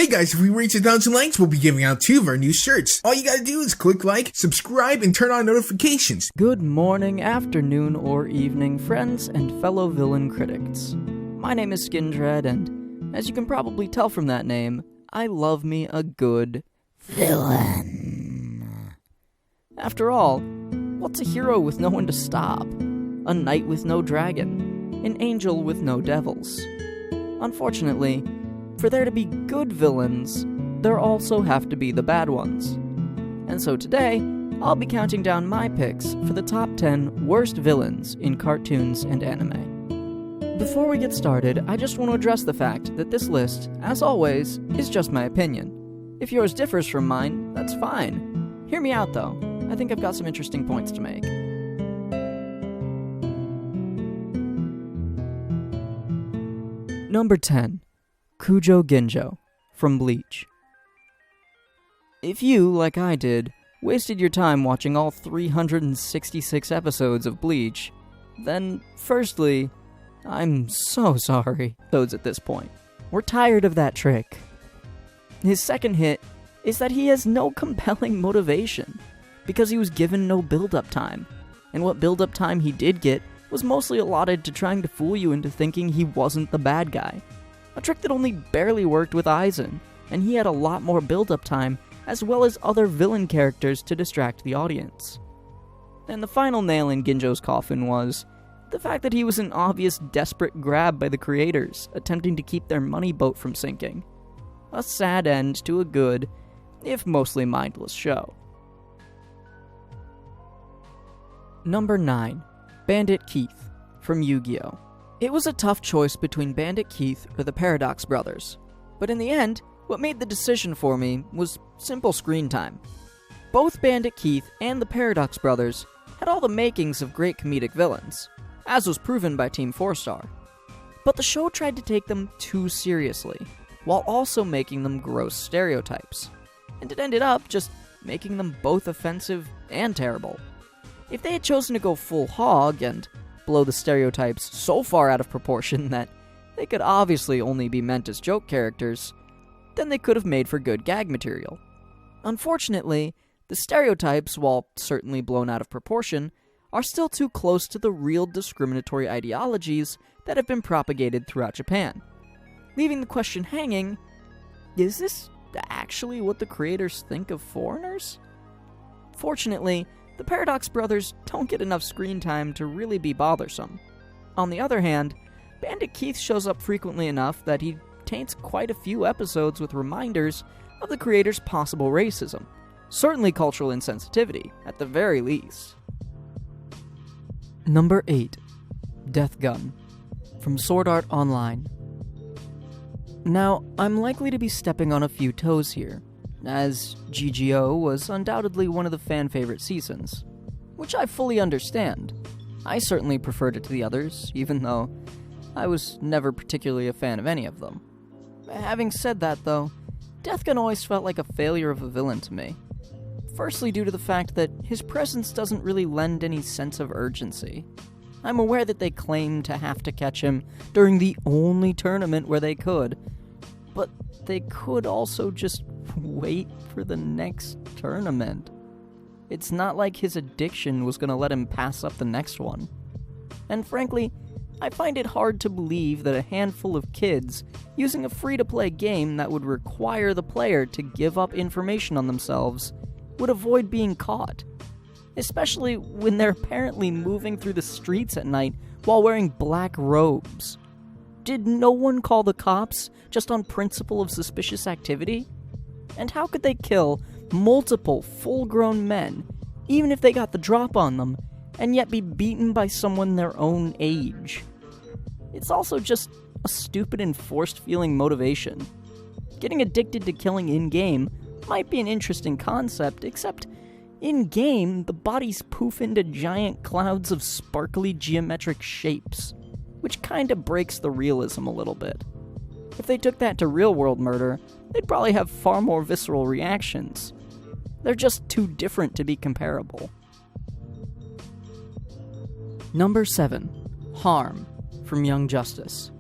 Hey guys, if we reach 1,000 likes, we'll be giving out 2 of our new shirts. All you gotta do is click like, subscribe, and turn on notifications. Good morning, afternoon, or evening, friends and fellow villain critics. My name is Skindred, and as you can probably tell from that name, I love me a good villain. After all, what's a hero with no one to stop? A knight with no dragon? An angel with no devils? Unfortunately, for there to be good villains, there also have to be the bad ones. And so today, I'll be counting down my picks for the top 10 worst villains in cartoons and anime. Before we get started, I just want to address the fact that this list, as always, is just my opinion. If yours differs from mine, that's fine. Hear me out though, I think I've got some interesting points to make. Number 10. Kujo Ginjo, from Bleach. If you, like I did, wasted your time watching all 366 episodes of Bleach, then, firstly, I'm so sorry. At this point, we're tired of that trick. His second hit is that he has no compelling motivation, because he was given no build-up time, and what build-up time he did get was mostly allotted to trying to fool you into thinking he wasn't the bad guy. A trick that only barely worked with Aizen, and he had a lot more build-up time, as well as other villain characters to distract the audience. And the final nail in Ginjo's coffin was the fact that he was an obvious desperate grab by the creators, attempting to keep their money boat from sinking. A sad end to a good, if mostly mindless show. Number 9. Bandit Keith, from Yu-Gi-Oh! It was a tough choice between Bandit Keith or the Paradox Brothers, but in the end, what made the decision for me was simple screen time. Both Bandit Keith and the Paradox Brothers had all the makings of great comedic villains, as was proven by Team 4-Star. But the show tried to take them too seriously, while also making them gross stereotypes, and it ended up just making them both offensive and terrible. If they had chosen to go full hog and blow the stereotypes so far out of proportion that they could obviously only be meant as joke characters, then they could have made for good gag material. Unfortunately, the stereotypes, while certainly blown out of proportion, are still too close to the real discriminatory ideologies that have been propagated throughout Japan. Leaving the question hanging, is this actually what the creators think of foreigners? Fortunately, the Paradox Brothers don't get enough screen time to really be bothersome. On the other hand, Bandit Keith shows up frequently enough that he taints quite a few episodes with reminders of the creator's possible racism. Certainly cultural insensitivity, at the very least. Number 8. Death Gun, from Sword Art Online. Now, I'm likely to be stepping on a few toes here, as GGO was undoubtedly one of the fan-favorite seasons, which I fully understand. I certainly preferred it to the others, even though I was never particularly a fan of any of them. Having said that, though, Death Gun always felt like a failure of a villain to me. Firstly, due to the fact that his presence doesn't really lend any sense of urgency. I'm aware that they claim to have to catch him during the only tournament where they could, but they could also just wait for the next tournament. It's not like his addiction was going to let him pass up the next one. And frankly, I find it hard to believe that a handful of kids using a free-to-play game that would require the player to give up information on themselves would avoid being caught. Especially when they're apparently moving through the streets at night while wearing black robes. Did no one call the cops just on principle of suspicious activity? And how could they kill multiple full-grown men, even if they got the drop on them, and yet be beaten by someone their own age? It's also just a stupid and forced-feeling motivation. Getting addicted to killing in-game might be an interesting concept, except in-game, the bodies poof into giant clouds of sparkly geometric shapes, which kinda breaks the realism a little bit. If they took that to real-world murder, they'd probably have far more visceral reactions. They're just too different to be comparable. Number 7. Harm, from Young Justice.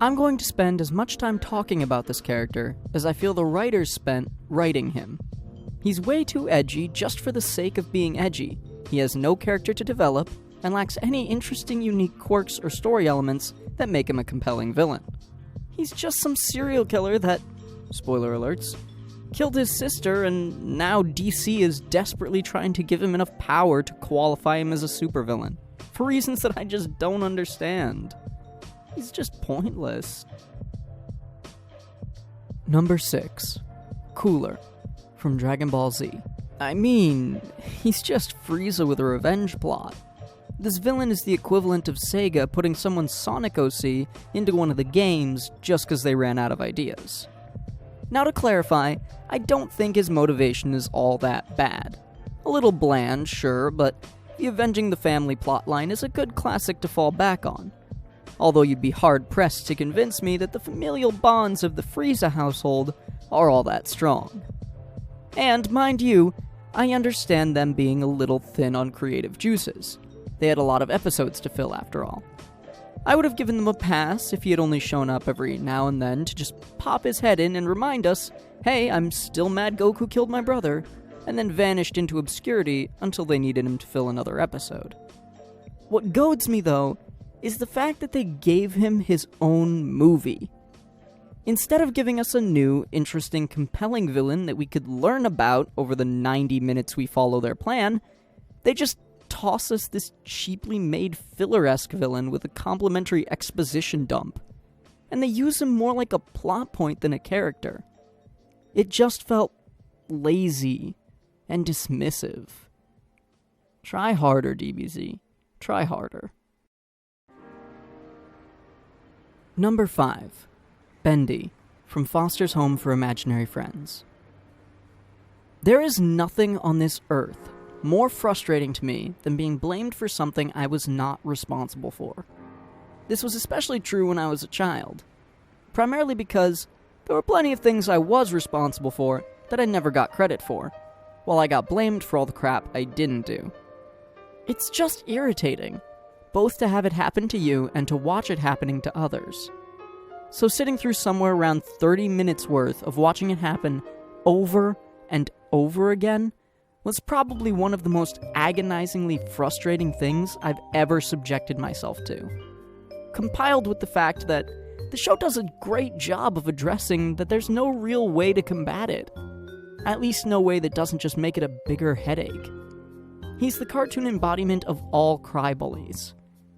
I'm going to spend as much time talking about this character as I feel the writers spent writing him. He's way too edgy just for the sake of being edgy. He has no character to develop, and lacks any interesting, unique quirks or story elements that make him a compelling villain. He's just some serial killer that, spoiler alerts, killed his sister, and now DC is desperately trying to give him enough power to qualify him as a supervillain, for reasons that I just don't understand. He's just pointless. Number 6. Cooler, from Dragon Ball Z. I mean, he's just Frieza with a revenge plot. This villain is the equivalent of Sega putting someone's Sonic OC into one of the games just because they ran out of ideas. Now to clarify, I don't think his motivation is all that bad. A little bland, sure, but the avenging the family plotline is a good classic to fall back on. Although you'd be hard-pressed to convince me that the familial bonds of the Frieza household are all that strong. And, mind you, I understand them being a little thin on creative juices. They had a lot of episodes to fill, after all. I would have given them a pass if he had only shown up every now and then to just pop his head in and remind us, hey, I'm still mad Goku killed my brother, and then vanished into obscurity until they needed him to fill another episode. What goads me, though, is the fact that they gave him his own movie. Instead of giving us a new, interesting, compelling villain that we could learn about over the 90 minutes we follow their plan, they just toss us this cheaply made filler-esque villain with a complimentary exposition dump. And they use him more like a plot point than a character. It just felt lazy and dismissive. Try harder, DBZ. Try harder. Number 5. Bendy, from Foster's Home for Imaginary Friends. There is nothing on this earth more frustrating to me than being blamed for something I was not responsible for. This was especially true when I was a child, primarily because there were plenty of things I was responsible for that I never got credit for, while I got blamed for all the crap I didn't do. It's just irritating, both to have it happen to you and to watch it happening to others. So sitting through somewhere around 30 minutes worth of watching it happen over and over again was probably one of the most agonizingly frustrating things I've ever subjected myself to. Compiled with the fact that the show does a great job of addressing that there's no real way to combat it. At least no way that doesn't just make it a bigger headache. He's the cartoon embodiment of all crybullies,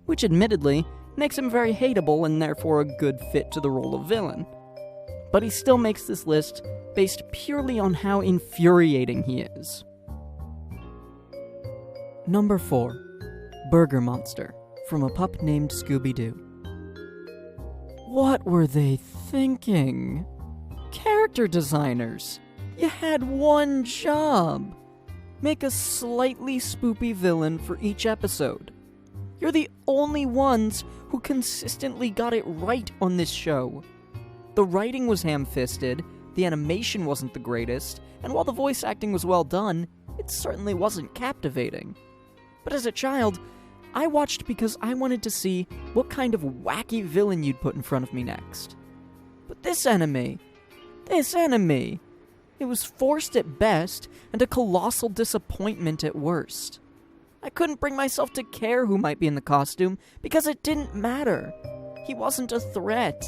which admittedly makes him very hateable and therefore a good fit to the role of villain. But he still makes this list based purely on how infuriating he is. Number 4. Burger Monster, from A Pup Named Scooby-Doo. What were they thinking? Character designers, you had one job. Make a slightly spoopy villain for each episode. You're the only ones who consistently got it right on this show. The writing was ham-fisted, the animation wasn't the greatest, and while the voice acting was well done, it certainly wasn't captivating. But as a child, I watched because I wanted to see what kind of wacky villain you'd put in front of me next. But this anime, it was forced at best and a colossal disappointment at worst. I couldn't bring myself to care who might be in the costume because it didn't matter. He wasn't a threat.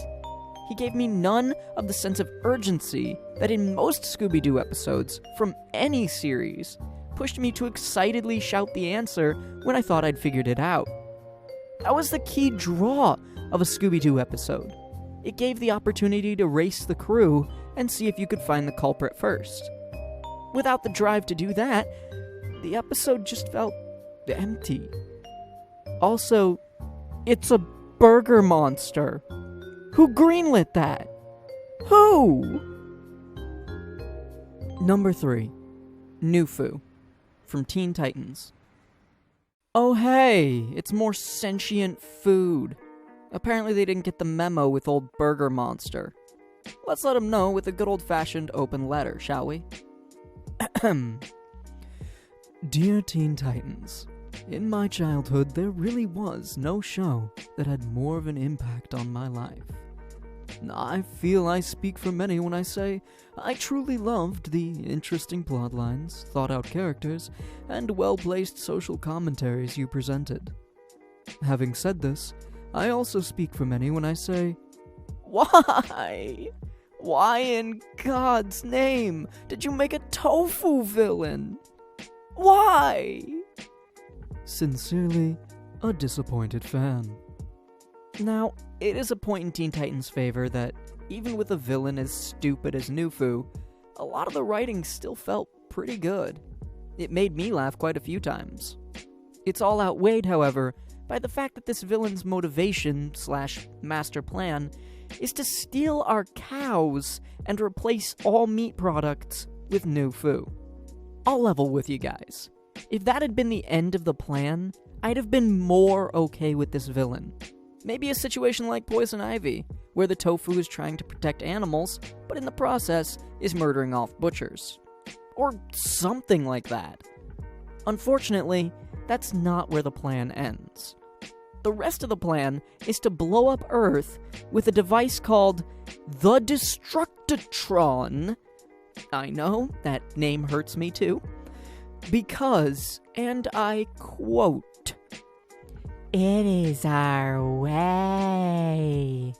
He gave me none of the sense of urgency that in most Scooby-Doo episodes from any series pushed me to excitedly shout the answer when I thought I'd figured it out. That was the key draw of a Scooby-Doo episode. It gave the opportunity to race the crew and see if you could find the culprit first. Without the drive to do that, the episode just felt empty. Also, it's a burger monster. Who greenlit that? Who? Number 3. Nufu, from Teen Titans. Oh hey, it's more sentient food. Apparently they didn't get the memo with old Burger Monster. Let's let them know with a good old-fashioned open letter, shall we? Dear Teen Titans, in my childhood there really was no show that had more of an impact on my life. I feel I speak for many when I say I truly loved the interesting plotlines, thought-out characters, and well-placed social commentaries you presented. Having said this, I also speak for many when I say, why? Why in God's name did you make a tofu villain? Why? Sincerely, a disappointed fan. Now, it is a point in Teen Titans' favor that, even with a villain as stupid as Nufu, a lot of the writing still felt pretty good. It made me laugh quite a few times. It's all outweighed, however, by the fact that this villain's motivation/master plan is to steal our cows and replace all meat products with Nufu. I'll level with you guys. If that had been the end of the plan, I'd have been more okay with this villain. Maybe a situation like Poison Ivy, where the tofu is trying to protect animals, but in the process is murdering off butchers. Or something like that. Unfortunately, that's not where the plan ends. The rest of the plan is to blow up Earth with a device called the Destructitron. I know, that name hurts me too. Because, and I quote, "It is our way.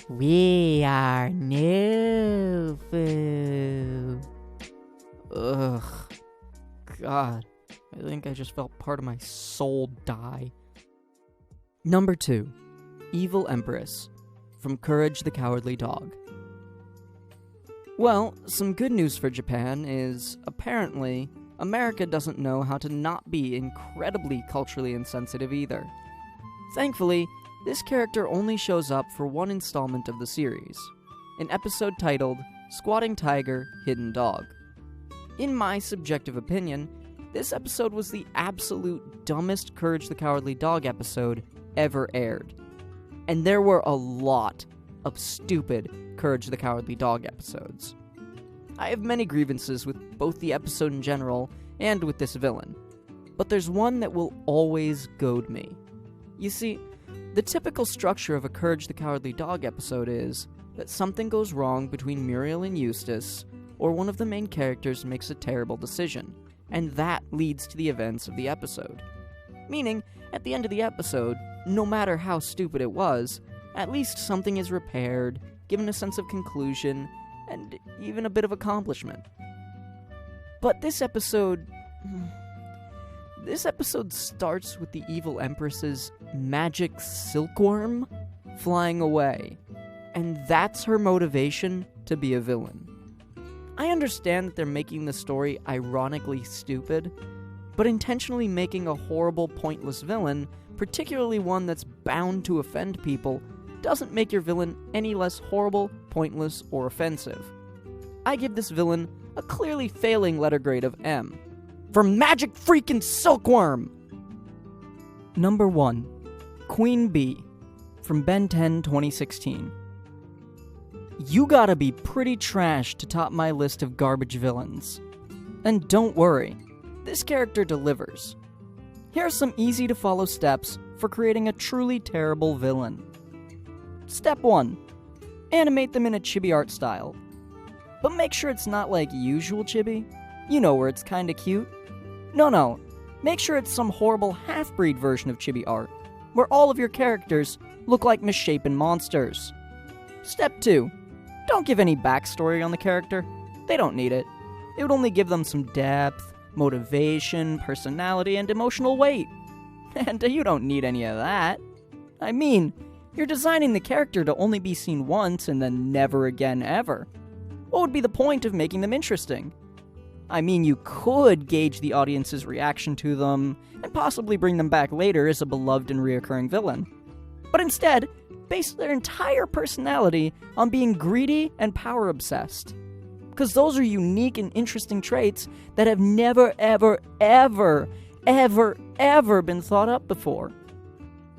We are Nufu." Ugh. God. I think I just felt part of my soul die. Number 2. Evil Empress. From Courage the Cowardly Dog. Well, some good news for Japan is, apparently, America doesn't know how to not be incredibly culturally insensitive either. Thankfully, this character only shows up for one installment of the series, an episode titled Squatting Tiger, Hidden Dog. In my subjective opinion, this episode was the absolute dumbest Courage the Cowardly Dog episode ever aired. And there were a lot of stupid Courage the Cowardly Dog episodes. I have many grievances with both the episode in general and with this villain, but there's one that will always goad me. You see, the typical structure of a Courage the Cowardly Dog episode is that something goes wrong between Muriel and Eustace, or one of the main characters makes a terrible decision, and that leads to the events of the episode. Meaning, at the end of the episode, no matter how stupid it was, at least something is repaired, given a sense of conclusion, and even a bit of accomplishment. But this episode starts with the evil Empress's magic silkworm flying away, and that's her motivation to be a villain. I understand that they're making the story ironically stupid, but intentionally making a horrible, pointless villain, particularly one that's bound to offend people, doesn't make your villain any less horrible, pointless, or offensive. I give this villain a clearly failing letter grade of M. For magic freaking silkworm! Number 1. Queen Bee. From Ben 10, 2016. You gotta be pretty trash to top my list of garbage villains. And don't worry, this character delivers. Here are some easy-to-follow steps for creating a truly terrible villain. Step 1. Animate them in a chibi art style. But make sure it's not like usual chibi. You know, where it's kinda cute. No. Make sure it's some horrible half-breed version of chibi art, where all of your characters look like misshapen monsters. Step 2. Don't give any backstory on the character. They don't need it. It would only give them some depth, motivation, personality, and emotional weight. And you don't need any of that. I mean, you're designing the character to only be seen once and then never again ever. What would be the point of making them interesting? I mean, you could gauge the audience's reaction to them, and possibly bring them back later as a beloved and reoccurring villain. But instead, base their entire personality on being greedy and power-obsessed. Because those are unique and interesting traits that have never, ever, ever, ever, ever been thought up before.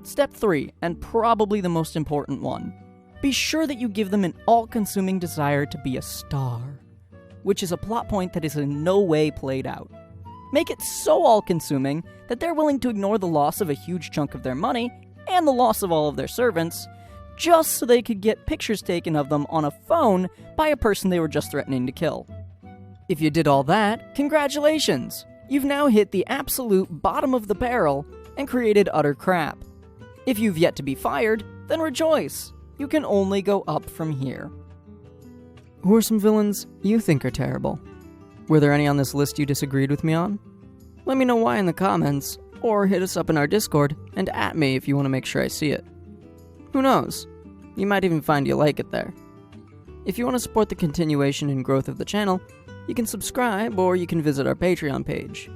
Step 3, and probably the most important one. Be sure that you give them an all-consuming desire to be a star, which is a plot point that is in no way played out. Make it so all-consuming that they're willing to ignore the loss of a huge chunk of their money and the loss of all of their servants, just so they could get pictures taken of them on a phone by a person they were just threatening to kill. If you did all that, congratulations! You've now hit the absolute bottom of the barrel and created utter crap. If you've yet to be fired, then rejoice! You can only go up from here. Who are some villains you think are terrible? Were there any on this list you disagreed with me on? Let me know why in the comments, or hit us up in our Discord and at me if you want to make sure I see it. Who knows? You might even find you like it there. If you want to support the continuation and growth of the channel, you can subscribe or you can visit our Patreon page.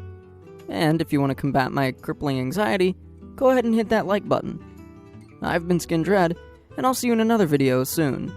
And if you want to combat my crippling anxiety, go ahead and hit that like button. I've been skindred, and I'll see you in another video soon.